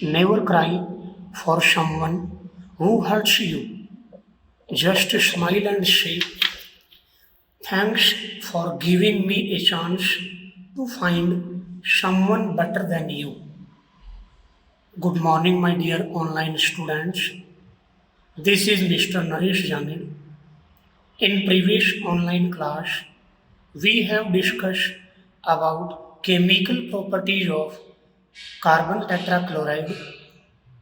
Never cry for someone who hurts you. Just smile and say, thanks for giving me a chance to find someone better than you. Good morning, my dear online students. This is Mr. Naresh Janil. In previous online class, we have discussed about chemical properties of carbon tetrachloride.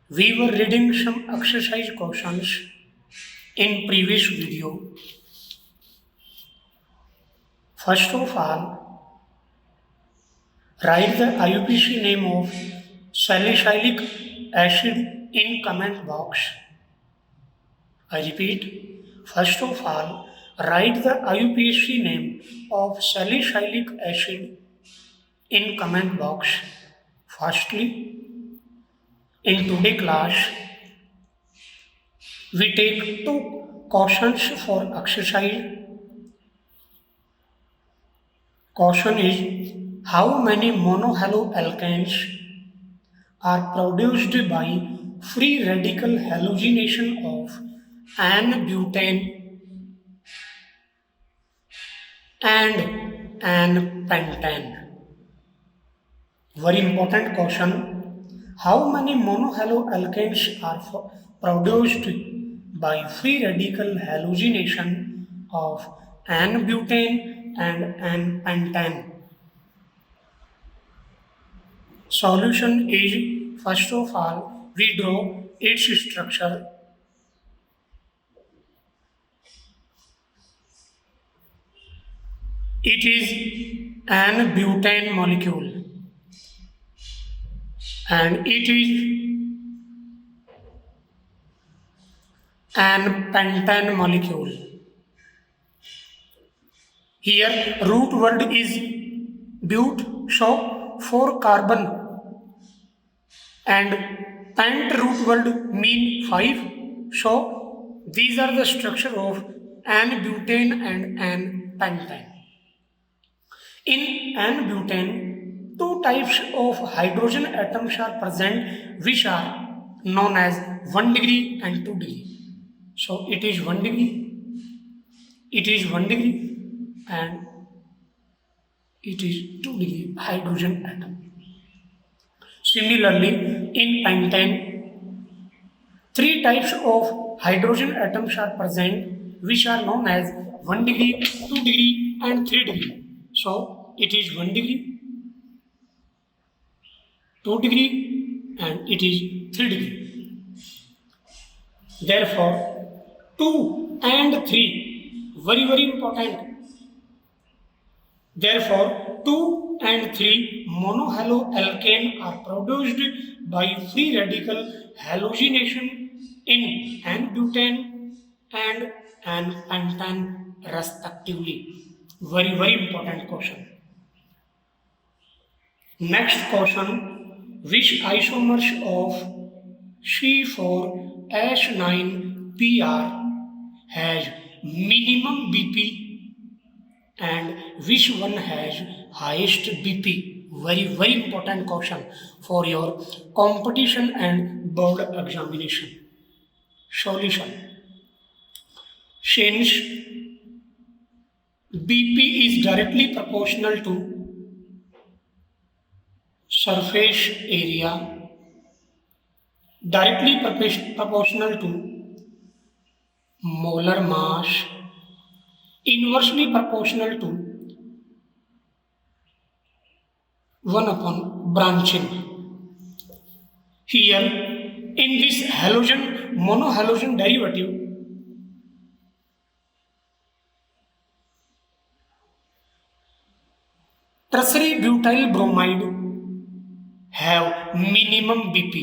We were reading some exercise questions in previous video. First of all, write the IUPAC name of salicylic acid in comment box. I repeat, first of all, write the IUPAC name of salicylic acid in comment box. Firstly, in today class, we take two questions for exercise. Question is, how many monohaloalkanes are produced by free radical halogenation of N-butane and N-pentane? Very important question. How many monohaloalkanes are produced by free radical halogenation of N-butane and N-pentane? Solution is, first of all, we draw its structure. It is an butane molecule and it is an pentane molecule. Here root word is but, so 4 carbon and pent root word mean 5. So these are the structure of an butane and an pentane. In N-butane, two types of hydrogen atoms are present which are known as 1 degree and 2 degree. So it is 1 degree, it is 1 degree and it is 2 degree hydrogen atom. Similarly, in pentane, three types of hydrogen atoms are present which are known as 1 degree, 2 degree and 3 degree. So it is 1 degree, 2 degree and it is 3 degree. Therefore, 2 and 3 very important. Therefore, 2 and 3 monohaloalkane are produced by free radical halogenation in N-butane and N-pentane respectively. Very important question. Next question, which isomers of C4H9Br has minimum BP and which one has highest BP? Very important question for your competition and board examination. Solution. Since BP is directly proportional to surface area, directly proportional to molar mass, inversely proportional to 1 upon branching. Here, in this halogen, monohalogen derivative, tertiary butyl bromide have minimum BP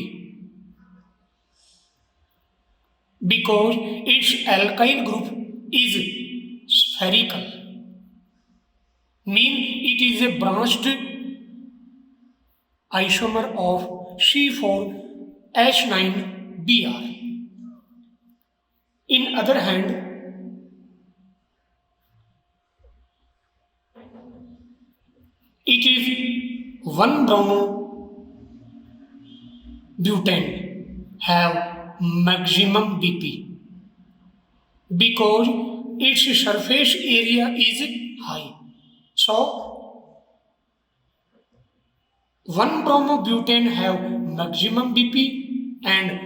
because its alkyl group is spherical, mean it is a branched isomer of C4H9Br. In other hand, it is 1 bromo butane have maximum BP because its surface area is high. So, 1-bromobutane have maximum BP and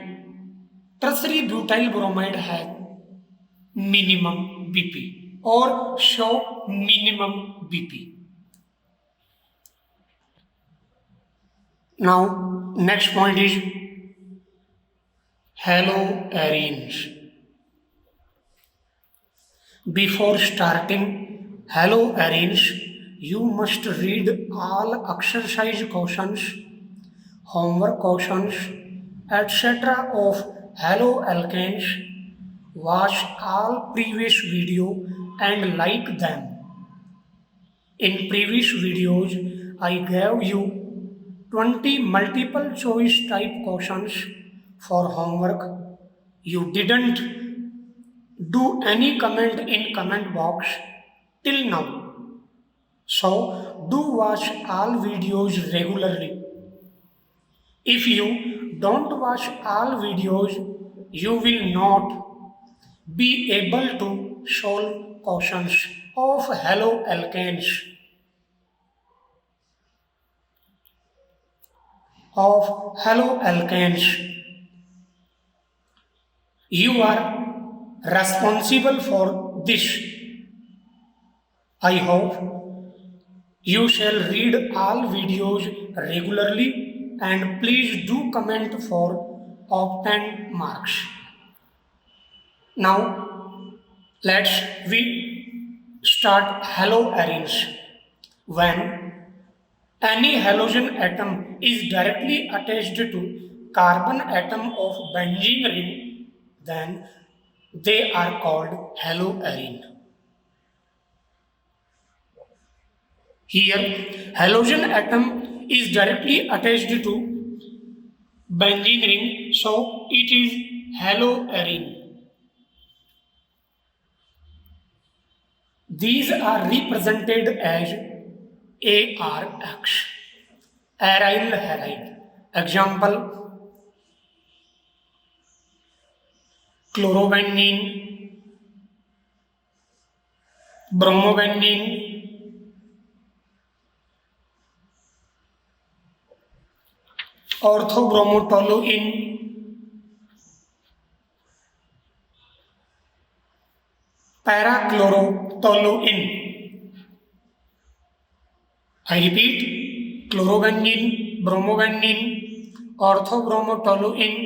tertiary butyl bromide have minimum BP or show minimum BP. Now, next point is haloarenes. Before starting haloarenes, you must read all exercise questions, homework questions, etc. of haloalkanes. Watch all previous video and like them. In previous videos, I gave you 20 multiple choice type questions for homework. You didn't do any comment in comment box till now. So do watch all videos regularly. If you don't watch all videos, you will not be able to solve questions of haloalkanes. You are responsible for this. I hope you shall read all videos regularly and please do comment for obtain marks. Now let's we start haloarenes. When any halogen atom is directly attached to carbon atom of benzene ring, then they are called haloarene. Here, halogen atom is directly attached to benzene ring, so it is haloarene. These are represented as ARX, aryl halide. Example: chlorobenzene, bromobenzene, orthobromotoluene, parachlorotoluene. I repeat: chlorobenzene, bromobenzene, orthobromotoluene,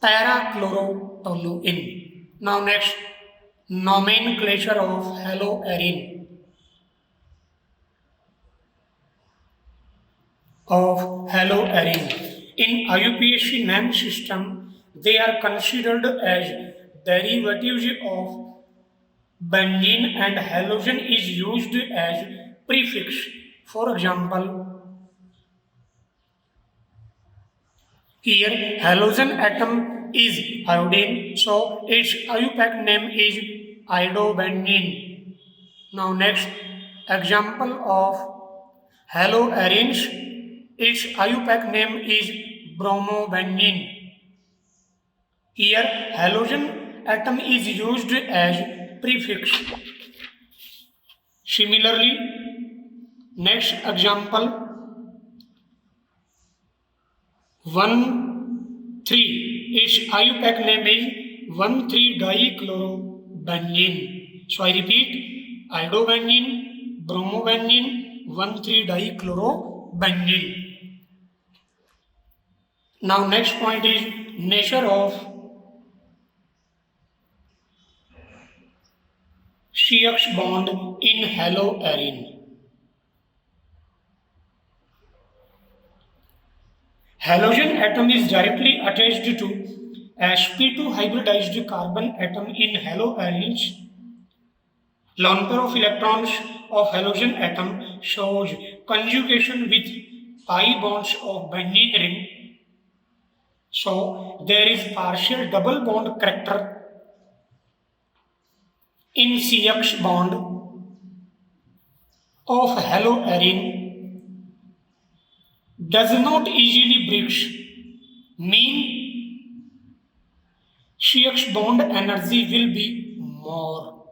parachlorotoluene. Now next, nomenclature of haloarene. In IUPAC name system, they are considered as derivatives of benzene and halogen is used as prefix. For example, here halogen atom is iodine, so its IUPAC name is iodobenzene. Now next, example of haloarenes, its IUPAC name is bromobenzene. Here halogen atom is used as prefix. Similarly, next example 1,3, its IUPAC name is 1,3-dichlorobenzene. So I repeat: iodobenzene, bromobenzene, 1,3-dichlorobenzene. Now next point is nature of CX bond in haloarene. Halogen atom is directly attached to sp2 hybridized carbon atom in haloarenes. Lone pair of electrons of halogen atom shows conjugation with pi bonds of benzene ring. So there is partial double bond character in CX bond of haloarene does not easily break mean CX bond energy will be more.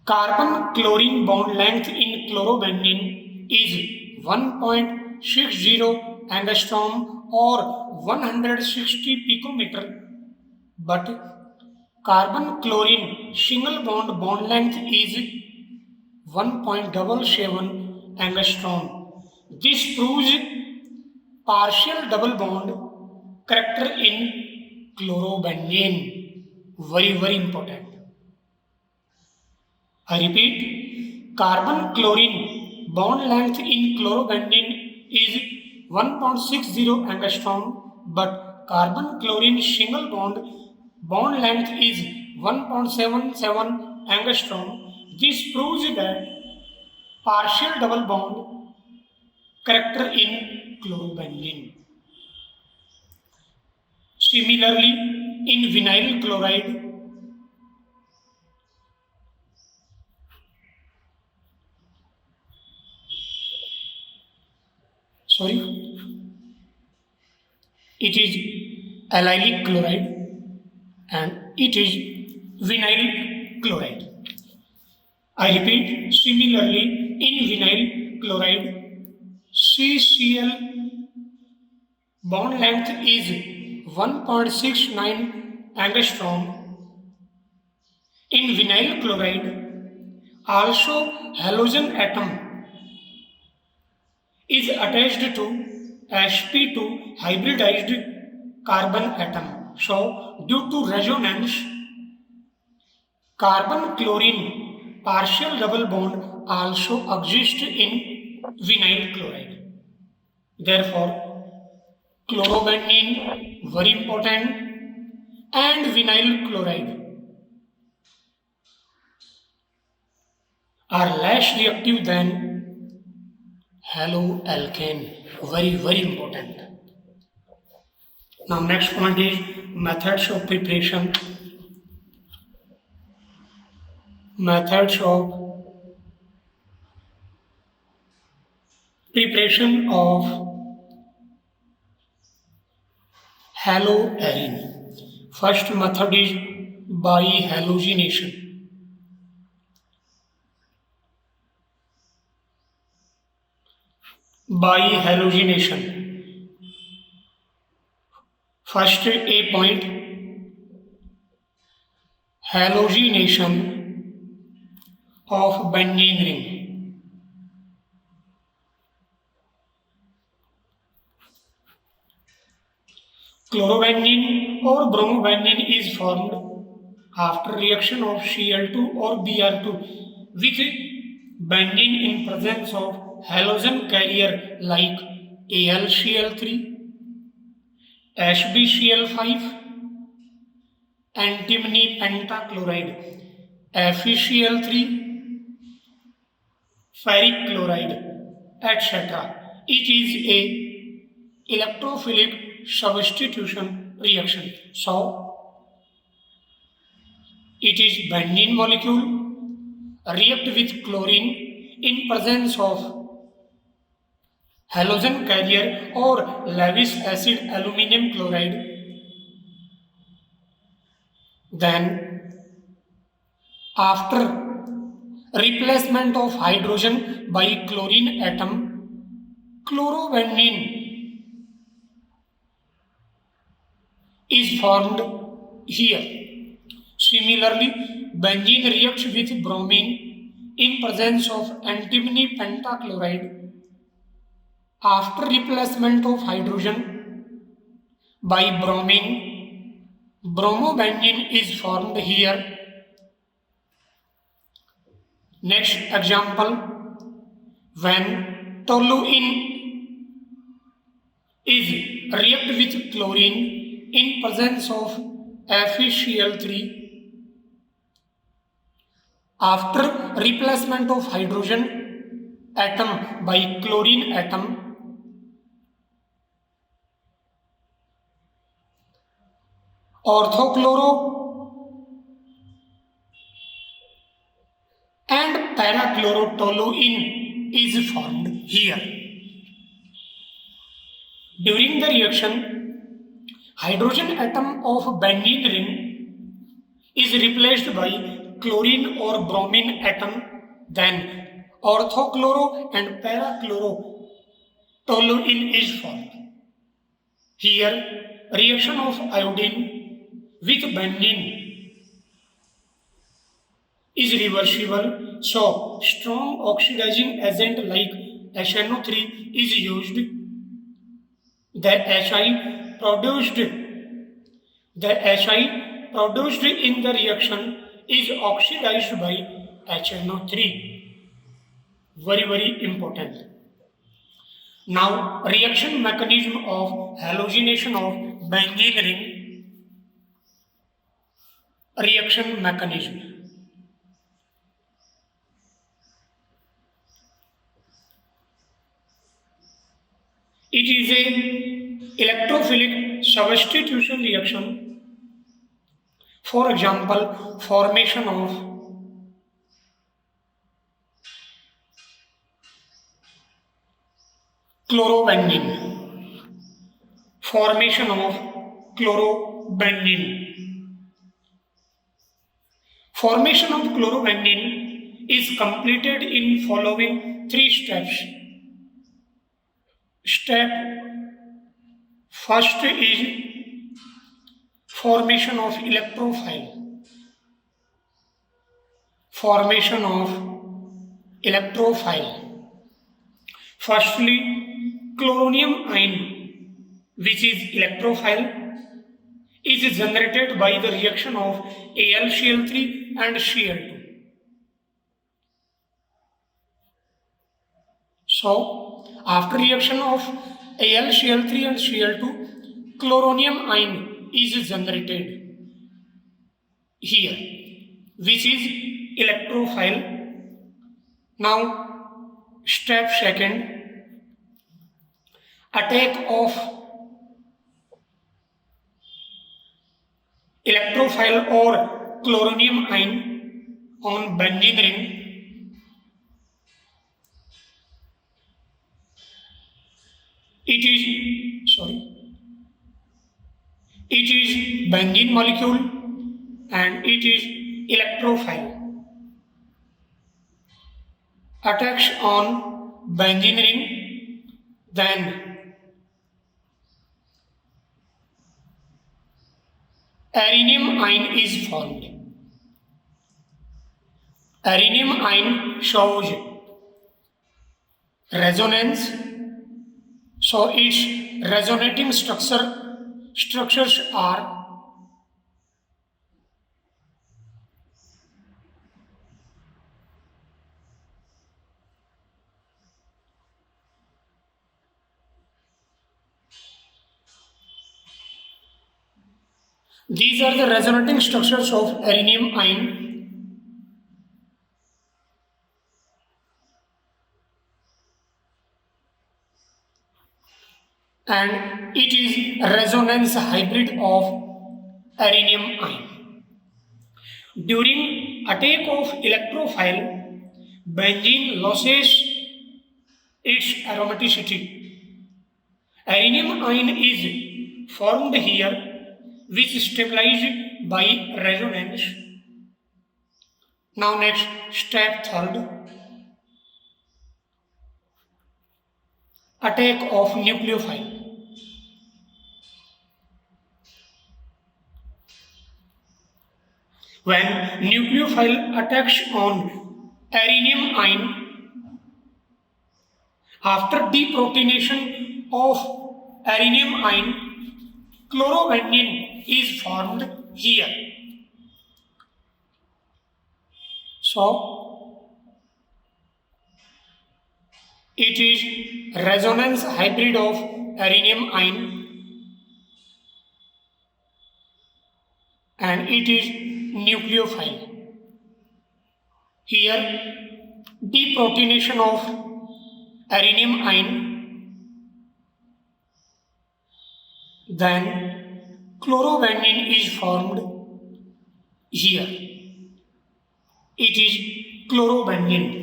Carbon chlorine bond length in chlorobenzene is 1.60 angstrom or 160 picometer, but carbon chlorine single bond length is 1.77 angstrom. This proves partial double bond character in chlorobenzene. Very important. I repeat, carbon chlorine bond length in chlorobenzene is 1.60 angstrom, but carbon chlorine single bond length is 1.77 angstrom. This proves that partial double bond character in chlorobenzene. Similarly, in vinyl chloride, it is allylic chloride and it is vinyl chloride. I repeat, similarly in vinyl chloride, CCl bond length is 1.69 angstrom. In vinyl chloride, also halogen atom is attached to sp2 hybridized carbon atom. So, due to resonance, carbon chlorine partial double bond also exists in vinyl chloride. Therefore, chlorobenzene very important and vinyl chloride are less reactive than haloalkane. Very important. Now next point is methods of preparation. Methods of preparation of haloarine. First method is by halogenation. By halogenation. First A point, halogenation of benzene ring. Chlorobenzene or bromobenzene is formed after reaction of Cl2 or Br2 with benzene in presence of halogen carrier like AlCl3, HbCl5, antimony pentachloride, FeCl3, ferric chloride, etc. It is a electrophilic substitution reaction. So, it is benzene molecule react with chlorine in presence of halogen carrier or Lewis acid aluminum chloride. Then, after replacement of hydrogen by chlorine atom, chlorobenzene is formed here. Similarly, benzene reacts with bromine in presence of antimony pentachloride. After replacement of hydrogen by bromine, bromobenzene is formed here. Next example, when toluene is react with chlorine in presence of FeCl3. After replacement of hydrogen atom by chlorine atom, orthochloro and parachlorotoluene is formed here. During the reaction, hydrogen atom of benzene ring is replaced by chlorine or bromine atom, then orthochloro and parachlorotoluene is formed. Here, reaction of iodine with benzene is reversible, so strong oxidizing agent like HNO3 is used. The HI produced the HI produced in the reaction is oxidized by HNO3. Very important. Now reaction mechanism of halogenation of benzene ring. Reaction mechanism. It is a electrophilic substitution reaction. For example, formation of chlorobenzene. Formation of chlorobenzene. Formation of chlorobenzene is completed in following three steps. Step first is formation of electrophile. Formation of electrophile. Firstly, chloronium ion, which is electrophile, is generated by the reaction of AlCl3 and Cl2. So, after reaction of AlCl3 and Cl2, chloronium ion is generated here, which is electrophile. Now, step second, attack of electrophile or chloronium ion on benzene ring. It is benzene molecule and it is electrophile. Attacks on benzene ring, then arenium ion is formed. Arenium ion shows resonance, so its resonating structures are these are the resonating structures of arenium ion. And it is resonance hybrid of arenium ion. During attack of electrophile, benzene loses its aromaticity. Arenium ion is formed here, which is stabilized by resonance. Now next, step third, attack of nucleophile. When nucleophile attacks on arenium ion, after deprotonation of arenium ion, chlorobenzene is formed here. So, it is resonance hybrid of arenium ion and it is nucleophile. Here, deprotonation of arenium ion, then chlorobenzene is formed here. It is chlorobenzene.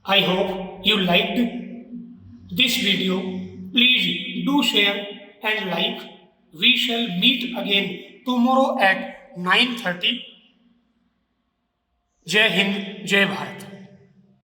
I hope you liked this video. Please do share and like. We shall meet again tomorrow at 9:30. Jai Hind, Jai Bharat.